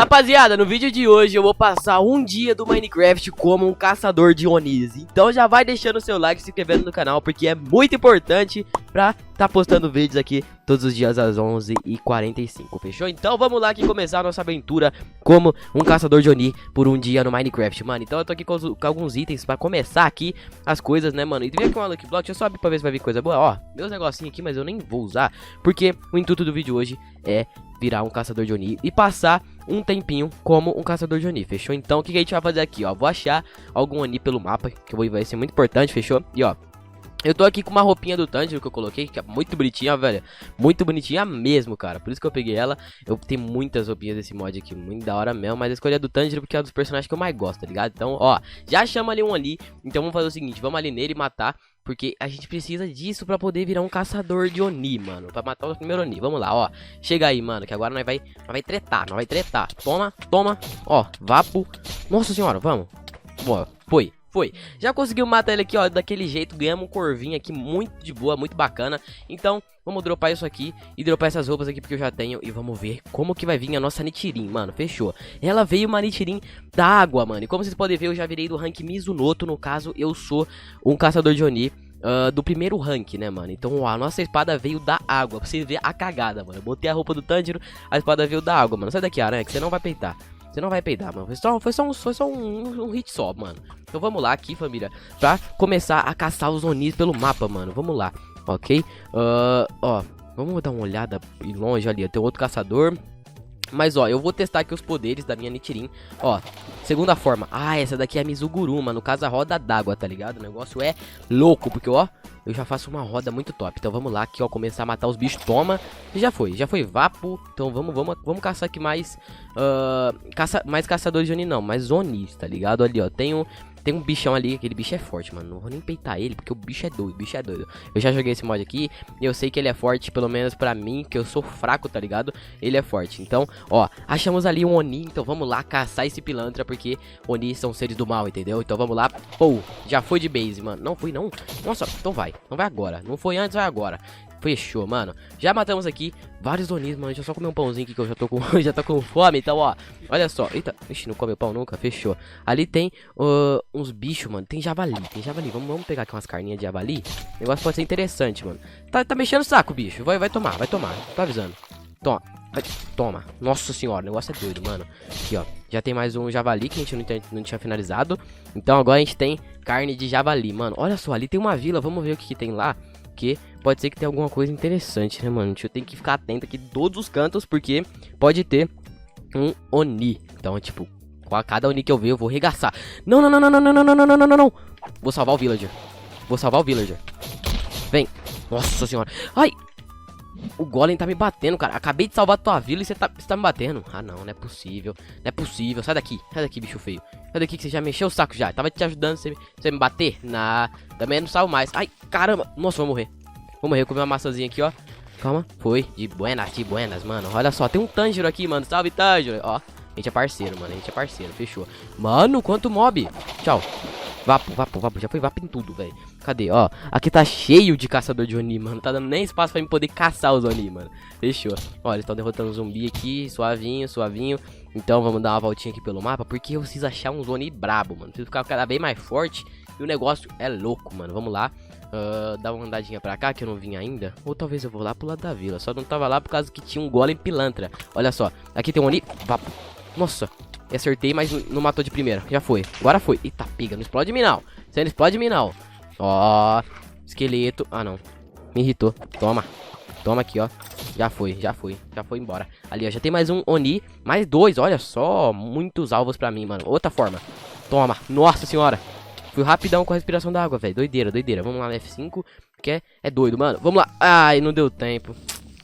Rapaziada, no vídeo de hoje eu vou passar um dia do Minecraft como um caçador de Onis. Então já vai deixando o seu like e se inscrevendo no canal, porque é muito importante pra tá postando vídeos aqui todos os dias às 11h45, fechou? Então vamos lá aqui começar a nossa aventura como um caçador de Oni por um dia no Minecraft, mano. Então eu tô aqui com alguns itens pra começar aqui as coisas, né, mano? E vem aqui uma Lucky Block, deixa eu só abrir pra ver se vai vir coisa boa. Ó, meus negocinhos aqui, mas eu nem vou usar, porque o intuito do vídeo hoje é virar um caçador de Oni e passar um tempinho como um caçador de Oni, fechou? Então o que a gente vai fazer aqui, ó? Vou achar algum Oni pelo mapa, que vai ser muito importante, fechou? E ó, eu tô aqui com uma roupinha do Tanjiro que eu coloquei, que é muito bonitinha, velho. Muito bonitinha mesmo, cara. Por isso que eu peguei ela. Eu tenho muitas roupinhas desse mod aqui, muito da hora mesmo. Mas eu escolhi a do Tanjiro porque é um dos personagens que eu mais gosto, tá ligado? Então, ó, já chama ali um ali. Então vamos fazer o seguinte, vamos ali nele e matar, porque a gente precisa disso pra poder virar um caçador de Oni, mano. Pra matar o primeiro Oni. Vamos lá, ó. Chega aí, mano, que agora nós vai tretar, nós vai tretar. Toma, toma. Ó, vapo. Nossa senhora, vamos. Boa, foi. Já conseguiu matar ele aqui, ó, daquele jeito. Ganhamos um corvinho aqui muito de boa, muito bacana. Então, vamos dropar isso aqui e dropar essas roupas aqui porque eu já tenho. E vamos ver como que vai vir a nossa Nichirin, mano, fechou. Ela veio uma Nichirin da água, mano. E como vocês podem ver, eu já virei do rank Mizunoto. No caso, eu sou um caçador de Oni do primeiro rank, né, mano? Então, ó, a nossa espada veio da água. Pra vocês verem a cagada, mano. Eu botei a roupa do Tanjiro, a espada veio da água, mano. Sai daqui, aranha, que você não vai peitar. Você não vai peidar, mano. Foi só um hit só, mano. Então vamos lá aqui, família, pra começar a caçar os Onis pelo mapa, mano. Vamos lá, ok? Ó, vamos dar uma olhada longe ali. Tem outro caçador. Mas, ó, eu vou testar aqui os poderes da minha Nichirin. Ó, segunda forma. Ah, essa daqui é a Mizuguruma, no caso a roda d'água, tá ligado? O negócio é louco, porque, ó, eu já faço uma roda muito top. Então vamos lá aqui, ó, começar a matar os bichos. Toma. E já foi vapo. Então vamos caçar aqui mais mais caçadores de Oni não, mais Onis, tá ligado? Ali, ó, tem um bichão ali, aquele bicho é forte, mano. Não vou nem peitar ele, porque o bicho é doido, Eu já joguei esse mod aqui, e eu sei que ele é forte, pelo menos pra mim, que eu sou fraco, tá ligado? Ele é forte. Então, ó, achamos ali um Oni, então vamos lá caçar esse pilantra, porque Oni são seres do mal, entendeu? Então vamos lá. Pô, já foi de base, mano. Não foi, não? Nossa, então vai. Não vai agora. Não foi antes, vai agora. Fechou, mano. Já matamos aqui vários Onis, mano. Deixa eu só comer um pãozinho aqui que eu já tô com, já tô com fome. Então, ó, olha só. Eita, ixi, não come o pão nunca. Fechou. Ali tem uns bichos, mano. Tem javali. Vamos pegar aqui umas carninhas de javali. O negócio pode ser interessante, mano. Tá mexendo o saco, bicho. Vai tomar. Tô avisando. Toma. Nossa senhora, o negócio é doido, mano. Aqui, ó. Já tem mais um javali que a gente não tinha finalizado. Então agora a gente tem carne de javali, mano. Olha só, ali tem uma vila. Vamos ver o que tem lá. Que pode ser que tenha alguma coisa interessante, né, mano? Eu tenho que ficar atento aqui em todos os cantos, porque pode ter um Oni. Então, tipo, com cada Oni que eu ver, eu vou regaçar. Não. Vou salvar o villager. Vem. Nossa senhora. Ai. O Golem tá me batendo, cara. Acabei de salvar tua vila e você tá me batendo. Ah, não é possível. Sai daqui, bicho feio. Sai daqui que você já mexeu o saco já. Tava te ajudando, você me bater. Também não salvo mais. Ai, caramba. Nossa, vou morrer. Comer uma maçãzinha aqui, ó. Calma. Foi. De buenas, mano. Olha só, tem um Tanjiro aqui, mano. Salve, Tanjiro. Ó, a gente é parceiro, mano. Fechou. Mano, quanto mob. Tchau. Vapo. Já foi vapo em tudo, velho. Cadê? Ó, aqui tá cheio de caçador de Oni, mano. Tá dando nem espaço pra mim poder caçar os Oni, mano. Fechou. Ó, eles estão derrotando um zumbi aqui. Suavinho. Então vamos dar uma voltinha aqui pelo mapa, porque eu preciso achar um Oni brabo, mano. Preciso ficar cada vez mais forte. E o negócio é louco, mano. Vamos lá. Dá uma andadinha pra cá, que eu não vim ainda. Ou talvez eu vou lá pro lado da vila. Só não tava lá por causa que tinha um golem pilantra. Olha só. Aqui tem um Oni. Vapo. Nossa. Acertei, mas não matou de primeira. Já foi. Agora foi. Eita, pega. Não explode em mim, não. Você não explode em mim, não. Ó. Esqueleto. Ah, não. Me irritou. Toma aqui, ó. Já foi embora. Ali, ó. Já tem mais um Oni. Mais dois. Olha só. Muitos alvos pra mim, mano. Outra forma. Toma. Nossa senhora. Fui rapidão com a respiração da água, velho. Doideira. Vamos lá no F5. Que é doido, mano. Vamos lá. Ai, não deu tempo.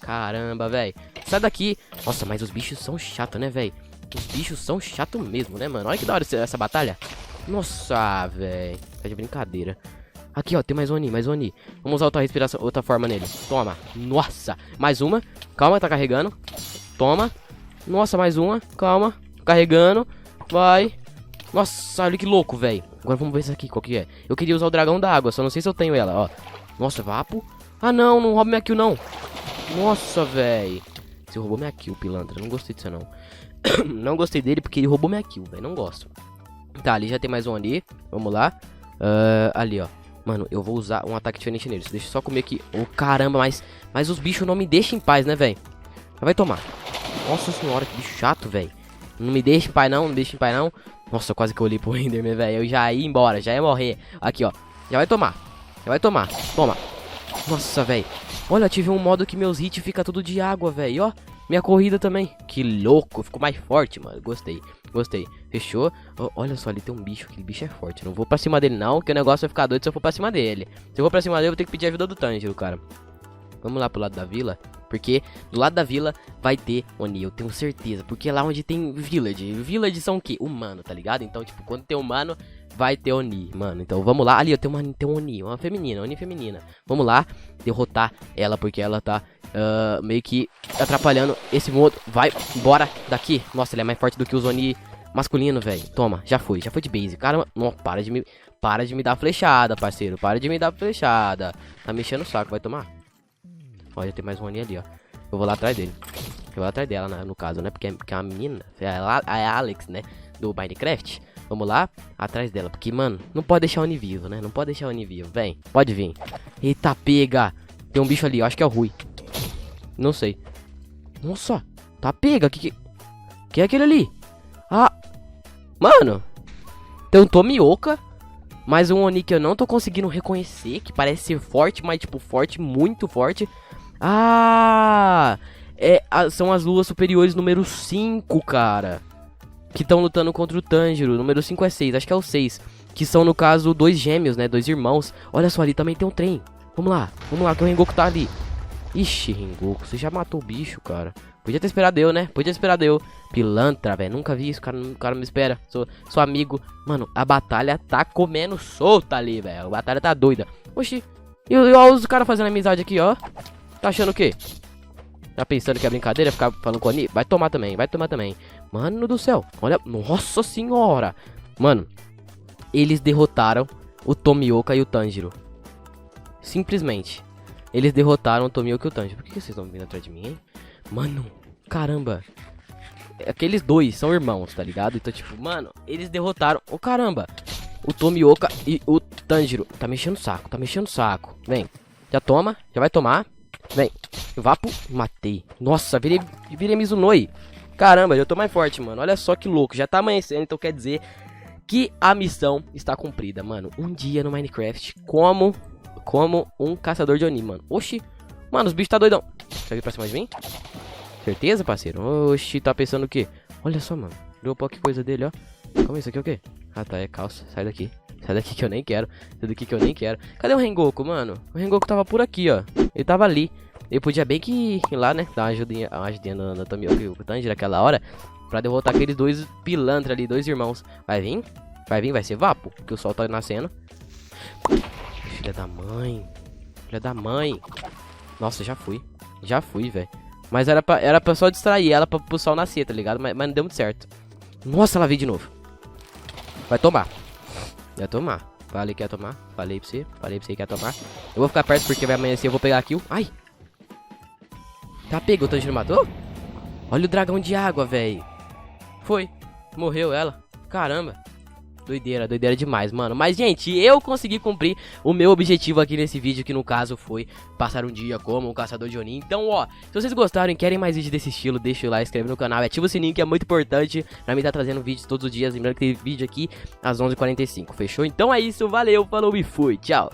Caramba, velho. Sai daqui. Nossa, mas os bichos são chatos, né, velho? Os bichos são chatos mesmo, né, mano? Olha que da hora essa batalha. Nossa, velho. Tá de brincadeira. Aqui, ó, tem mais Oni. Vamos usar outra respiração, outra forma nele. Toma. Nossa. Mais uma. Calma, tá carregando. Toma. Nossa, mais uma. Calma. Carregando. Vai. Nossa, olha que louco, velho. Agora vamos ver isso aqui, qual que é. Eu queria usar o dragão da água, só não sei se eu tenho ela, ó. Nossa, vapo. Ah, não rouba minha kill, não. Nossa, velho. Você roubou minha kill, pilantra. Não gostei disso, não. Não gostei dele porque ele roubou minha kill, velho. Não gosto. Tá, ali já tem mais um ali. Vamos lá. Ali, ó. Mano, eu vou usar um ataque diferente neles. Deixa eu só comer aqui. Ô, caramba, mas os bichos não me deixam em paz, né, velho? Vai tomar. Nossa senhora, que bicho chato, velho. Não me deixa em paz, não. Não me deixa em paz, não. Nossa, quase que eu olhei pro Enderman, velho. Eu já ia embora, já ia morrer. Aqui, ó. Já vai tomar. Já vai tomar. Toma. Nossa, velho. Olha, tive um modo que meus hits fica tudo de água, velho. Ó, minha corrida também. Que louco. Ficou mais forte, mano. Gostei. Gostei. Fechou? Olha só, ali tem um bicho. Aquele bicho é forte. Não vou pra cima dele, não. Que o negócio vai ficar doido se eu for pra cima dele. Se eu for pra cima dele, eu vou ter que pedir ajuda do Tanjiro, cara. Vamos lá pro lado da vila. Porque do lado da vila vai ter Oni, eu tenho certeza. Porque é lá onde tem village. Village são o quê? Humano, tá ligado? Então, tipo, quando tem humano, vai ter Oni, mano. Então vamos lá. Ali, ó, tem um Oni, uma feminina, Oni feminina. Vamos lá derrotar ela, porque ela tá meio que atrapalhando esse mundo. Vai, bora daqui. Nossa, ele é mais forte do que os Oni masculino, velho. Toma, já foi de base. Cara, não, para de me dar flechada, parceiro. Para de me dar flechada. Tá mexendo o saco, vai tomar. Ó, já tem mais um Oni ali, ó. Eu vou lá atrás dele. Eu vou lá atrás dela, no caso, né? Porque é uma menina. É a Alex, né? Do Minecraft. Vamos lá, atrás dela. Porque, mano, não pode deixar o Oni vivo, né? Não pode deixar o Oni vivo. Vem, pode vir. Eita, pega. Tem um bicho ali, eu acho que é o Rui. Não sei. Nossa, tá pega. Que é aquele ali? Ah, mano. Tem um Tomioka. Mais um Oni que eu não tô conseguindo reconhecer. Que parece ser forte, mas tipo, forte, muito forte. Ah, são as luas superiores número 5, cara. Que estão lutando contra o Tanjiro. Número 5 é 6, acho que é o 6. Que são, no caso, 2 gêmeos, né? 2 irmãos. Olha só, ali também tem um trem. Vamos lá, que o Rengoku tá ali. Ixi, Rengoku, você já matou o bicho, cara. Podia ter esperado eu, né? Podia ter esperado eu. Pilantra, velho, nunca vi isso, o cara me espera. Sou amigo. Mano, a batalha tá comendo solta ali, velho. A batalha tá doida. Oxi, e os caras fazendo amizade aqui, ó. Tá achando o quê? Tá pensando que é brincadeira ficar falando com o Oni? Vai tomar também, vai tomar também. Mano do céu, olha, nossa senhora. Mano, eles derrotaram o Tomioka e o Tanjiro. Simplesmente. Eles derrotaram o Tomioka e o Tanjiro. Por que vocês estão vindo atrás de mim, hein? Mano, caramba. Aqueles dois são irmãos, tá ligado? Então, tipo, mano, eles derrotaram, oh caramba, o Tomioka e o Tanjiro. Tá mexendo o saco, tá mexendo o saco. Vem, já toma, já vai tomar. Vem, vapo, matei. Nossa, virei Mizunoi. Caramba, eu tô mais forte, mano. Olha só que louco, já tá amanhecendo, então quer dizer que a missão está cumprida, mano. Um dia no Minecraft como um caçador de Oni, mano. Oxi, mano, os bichos tá doidão. Vai vir pra cima de mim? Certeza, parceiro? Oxi, tá pensando o quê? Olha só, mano, dropou que coisa dele, ó. Calma, isso aqui é o quê? Ah, tá, é calça, sai daqui. Sai daqui que eu nem quero. Sai daqui que eu nem quero. Cadê o Rengoku, mano? O Rengoku tava por aqui, ó. Ele tava ali. Ele podia bem que ir lá, né? Dar uma ajudinha no Tomioka e o Tanjiro naquela hora. Pra derrotar aqueles dois pilantras ali, dois irmãos. Vai vir? Vai vir, vai ser vapo. Porque o sol tá nascendo. Filha da mãe. Filha da mãe. Nossa, já fui. Já fui, velho. Mas era pra só distrair ela pro sol nascer, tá ligado? Mas não deu muito certo. Nossa, ela veio de novo. Vai tomar. Vai tomar. Falei que ia tomar. Falei pra você que ia tomar. Eu vou ficar perto porque vai amanhecer. Eu vou pegar a kill. Ai. Tá pego, o Tanjiro matou? Olha o dragão de água, velho. Foi. Morreu ela. Caramba. Doideira, doideira demais, mano. Mas, gente, eu consegui cumprir o meu objetivo aqui nesse vídeo, que no caso foi passar um dia como um caçador de Oni. Então, ó, se vocês gostaram e querem mais vídeos desse estilo, deixa o like, inscreve no canal e ativa o sininho, que é muito importante pra mim estar trazendo vídeos todos os dias. Lembrando que tem vídeo aqui às 11h45, fechou? Então é isso, valeu, falou e fui, tchau.